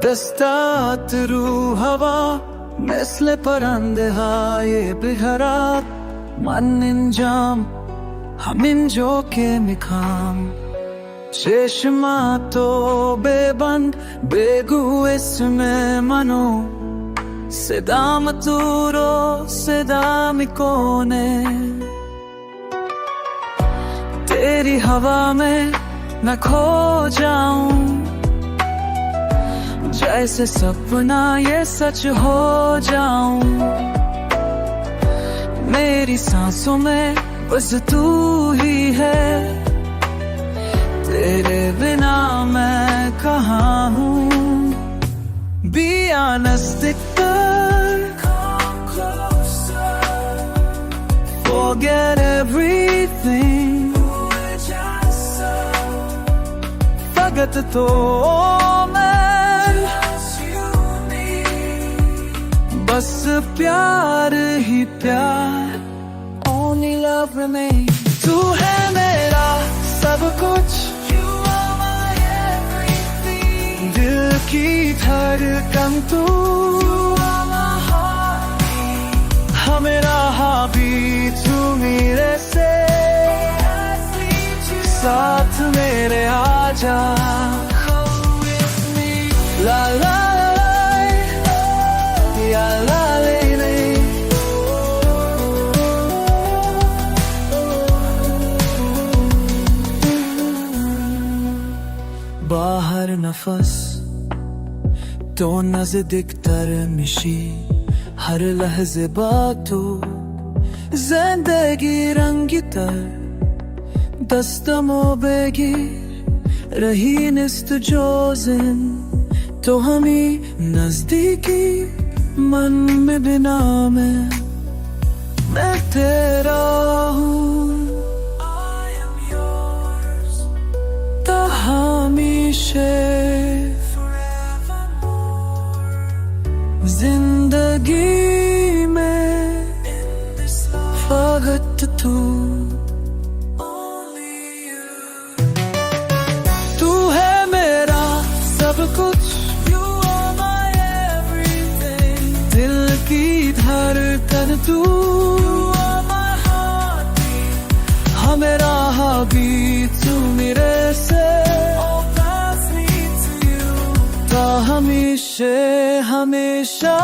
دستات رو هوا مثل پرنده های بهارات. من اینجام همین جو که میخوام. چشماتو ببند بگو اسم منو. صدام تو رو صدا میکنه. तेरी हवा में मैं खो जाऊं. जैसे सपना ये सच हो जाऊं. मेरी सांसों में बस तू ही है. तेरे बिना मैं कहाँ हूँ. Be honest, come closer. Forget everything. फगत तो मैं बस प्यार ही प्यार. Only love remains. तू है मेरा सब कुछ. You are my everything. दिल की धड़कन तू. You are my heartbeat. मेरा हाबी तू मेरे से. साथ मेरे आजा. Come with me. La la la ya la le le. बाहर नफस तो नजदीकतर मिशी. हर लहजे बातों जिंदगी रंगी तर. दस्तमो बगीर रही निस्त जोज़न. तो हमी नजदीकी मन में बिना मैं तेरा हूँ. I am yours. तो हमेशा जिंदगी में फकत तू. कुछ You are my everything. दिल की धड़कन तू. You are my heartbeat. मेरा हाबी तू मेरे से. All paths lead to you. तो हमेशा हमेशा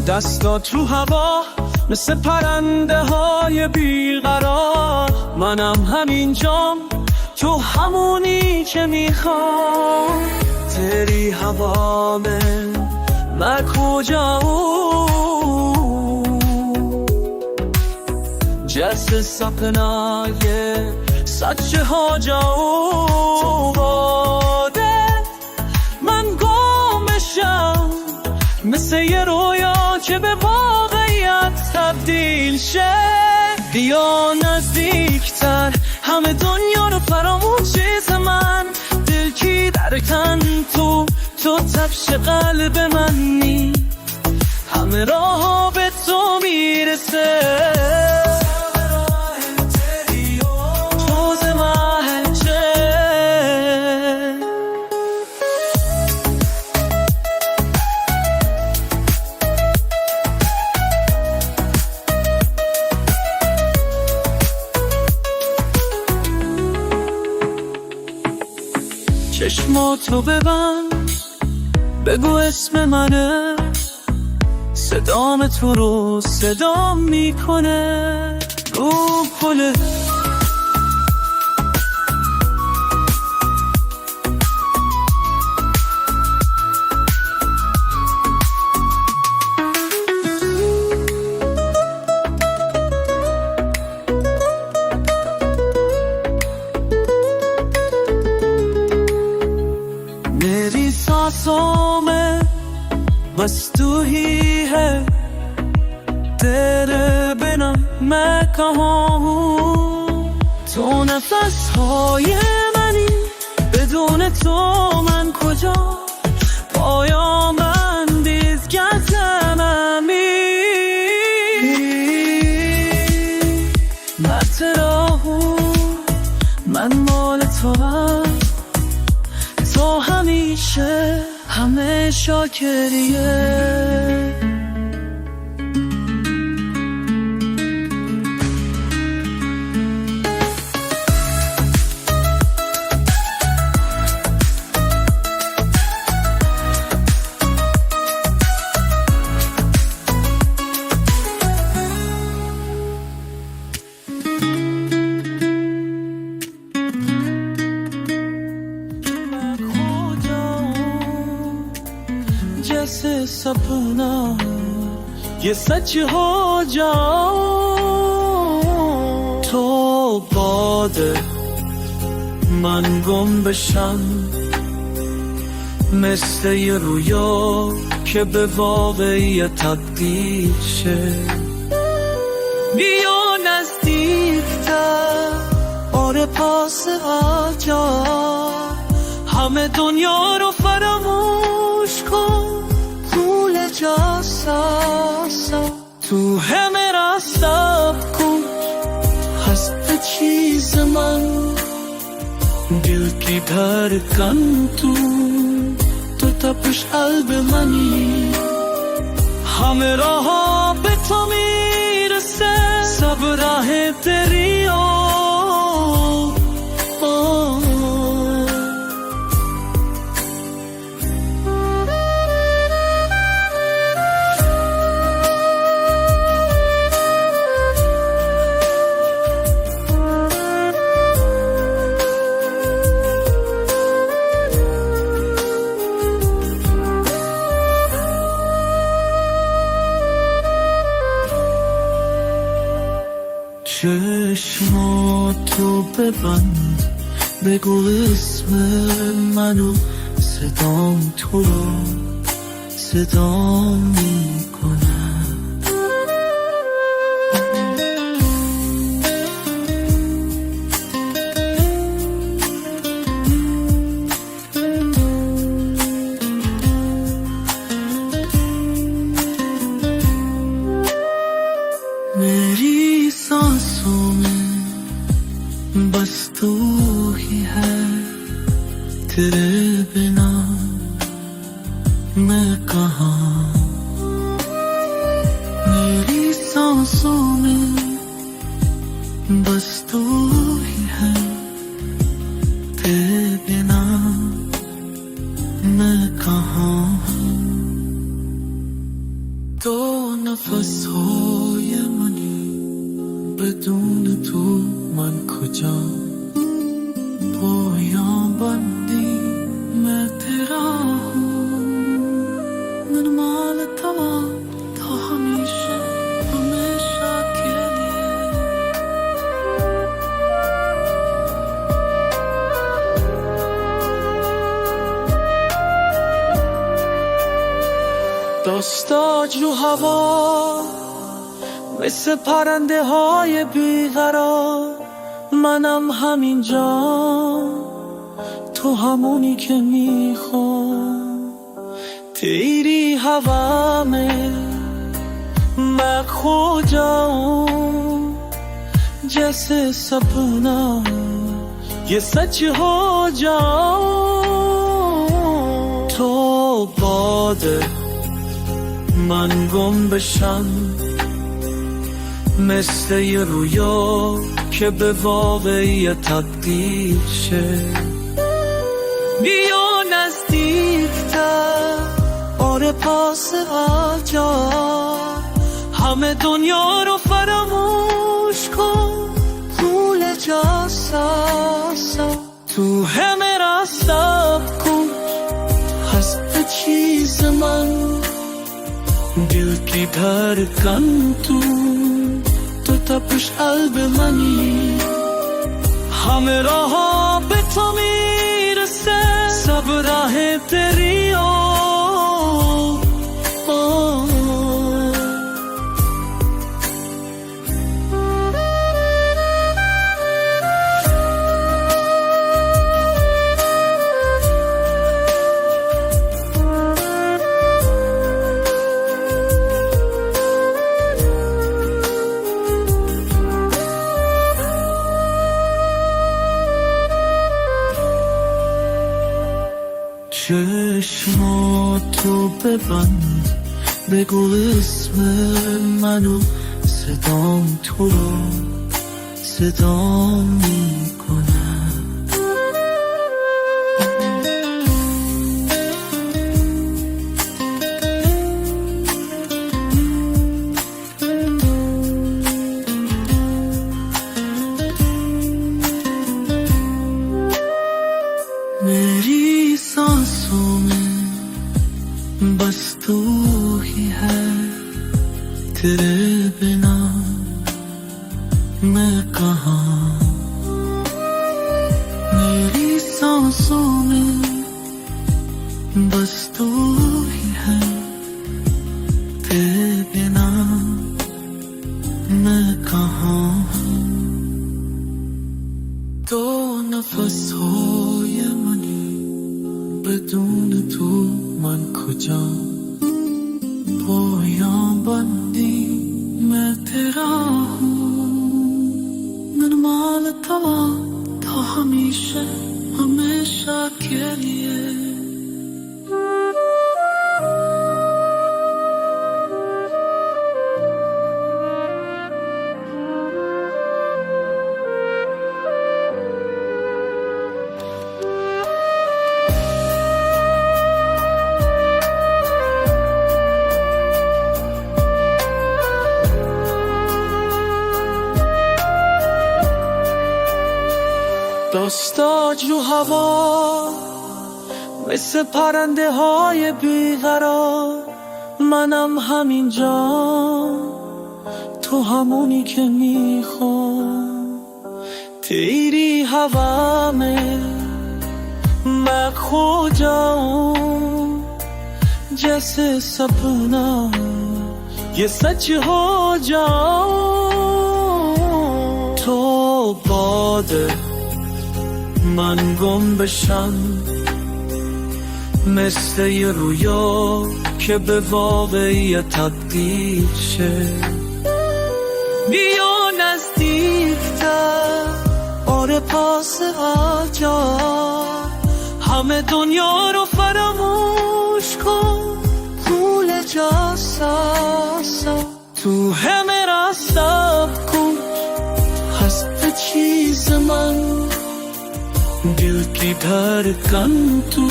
دستا تو هوا مثل پرنده های بیقرار. منم همینجام تو همونی که میخوام. تری هوا من کجا جیسے سپنا یہ سچ ہو جاؤں. من گم بشم مثل یه رویا که به واقعیت تبدیل شه. بیا نزدیکتر همه دنیا رو فرامون چیز من. دل کی درکن تو تپش قلب منی. همه راه به تو میرسه. چشماتو ببند بگو اسم منه. صدام تو رو صدام میکنه. رو پله मेरी सांसों में बस तू ही है, तेरे बिना मैं कहाँ हूँ. تو نفس های منی، بدون تو من کجا؟ پایام اندیز گردنمی من ترا هوں، من مال تو هم، تو همیشه همه شاکریه. जैसे सपना ये सच हो जाओ, تو باده من گم بشم، مثل یه رویا که به واقعی تبدیل شه. بیا نزدیکتر، آره پاس آجا، همه دنیا رو فراموش کن، پول جا ساسا تو همه را سب کن. هست چیز من دل کی دھڑکن تو تپش قلب منی، همه راه به تو میرسه، سب راه تری چشماتو ببند، بگو اسم منو، صدام تو رو صدا میکنم. मेरी सांसों में बस तू ही है, तेरे बिना मैं कहाँ. मेरी सांसों में बस तू ही है, तेरे बिना मैं कहाँ. तो नफस हो या मनी, بدون تو من کجا؟ پایان بندی من ترا هوں، من مال تو تا همیشه همیشه کے لیے. داستاج رو هوا مثل پرنده های بیقرار، منم همینجا، تو همونی که میخوام. تیری هوا میں میں کھو جاؤں، جیسے سپنا یہ سچ ہو جاؤ. تو باده من گم بشم، مثل یه رویا که به واقعی تبدیل شه. بیا نزدیکتر، آره پاس آجا، همه دنیا رو فراموش کن، پول جا ساسا تو همه را سب کن. هست چیز من دل کی دھڑکن تو تپش قلب منی، همه راه به تو میرسه، سب راه تری چشماتو ببند بگو اسم منو صدام تو رو صدا میکنم मेरी सांसों में बस तू ही है तेरे बिना मैं कहाँ मेरी सांसों में बस तू ही है तेरे बिना मैं कहाँ तो नफस हो या मनी بدون تو من کجا پایان بندی मैं तेरा हूँ من مال تو تا همیشه हमेशा के लिए داستا جو هوا مثل پرنده های بیقرار منم همینجا تو همونی که میخوام تیری هوا में मैं खो जाऊं जैसे सपना ये सच हो जाऊं तो बादल من گم بشم مثل یه رویا که به واقعیت تبدیل شه بیا نزدیکتر آره پاس آجا همه دنیا رو فراموش کن پول جا ساسا تو همه را سب کن هست چیز من दिल की धड़कन तू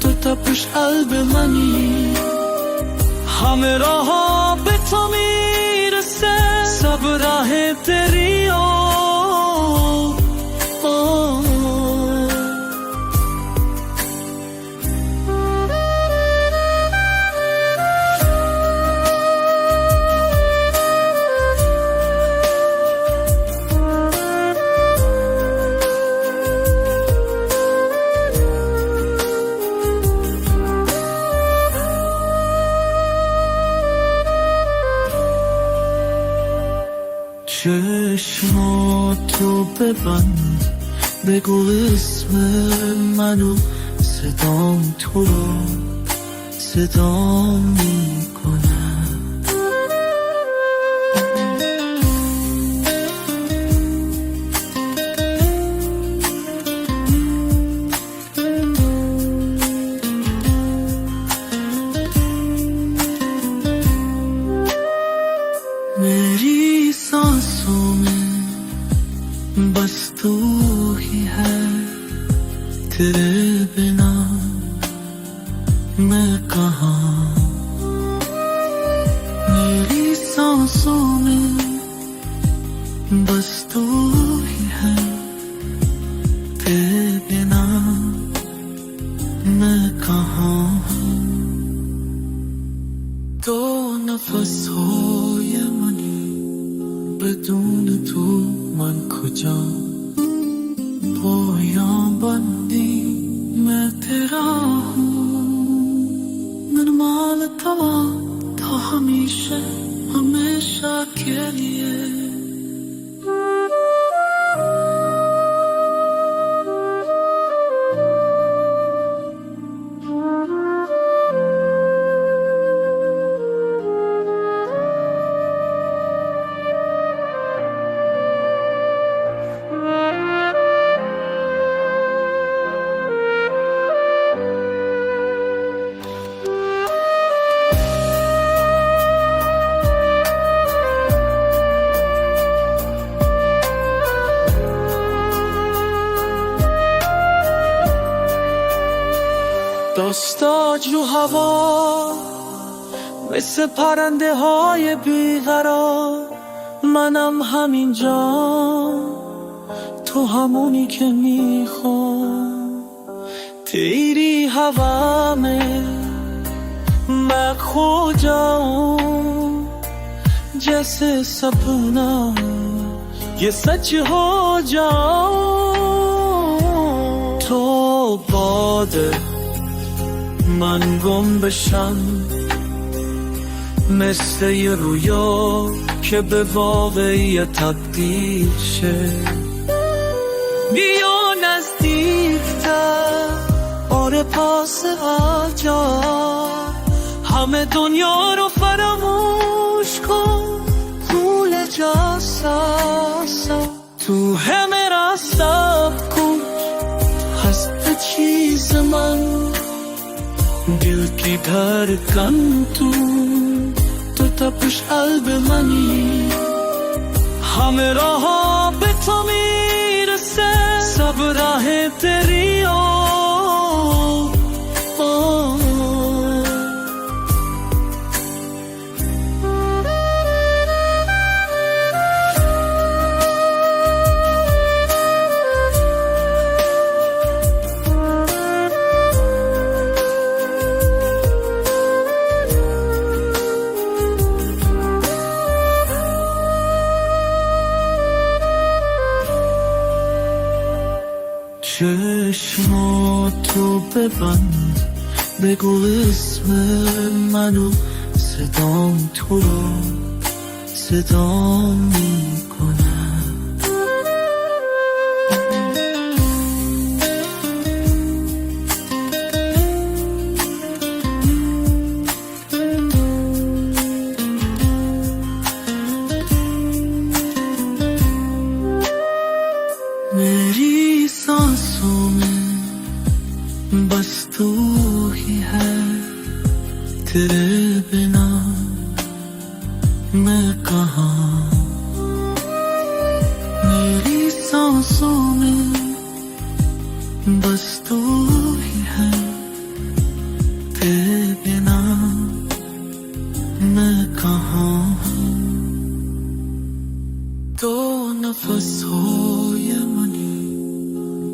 तो तपिश قلب منی همه راه به تو میرسه سب راه تری چشماتو ببند بگو اسم منو صدام تو رو صدا میکنم मेरी सांसों में बस तू ही है तेरे बिना मैं कहाँ मेरी सांसों में बस तू ही है तेरे बिना मैं कहाँ तो नफस हो या मनी بدون تو من کجا پایان بندی मैं तेरा हूँ من مال تو تا همیشه हमेशा के लिए داستاج رو هوا مثل پرنده های بیقرار، منم همینجا، تو همونی که میخوام. تیری हवा में मैं खो जाऊं, जैसे सपना ये सच हो जाऊं. تو باده من گم بشم، مثل یه رویا که به واقعیت تبدیل شه. بیا نزدیکتر، آره پاس آجا، همه دنیا رو فراموش کن، پول جا ساسا تو همه را سب کن. هست چیز من दिल की धड़कन तू, तो तपिश قلب منی، همه راه به تو میرسه، سب راه تری چشماتو ببند، بگو اسم منو، صدام تو رو صدام میکنم. मेरी सांसों में बस तू ही है, तेरे बिना मैं कहाँ. मेरी सांसों में बस तू ही है, तेरे बिना मैं कहाँ. तो नफस हो या मनी,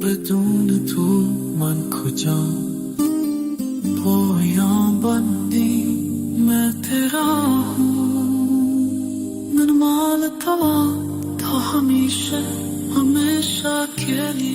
بدون تو من کجا. پایان بندی मैं तेरा हूँ, من مال تو تا همیشه، همیشه के लिए.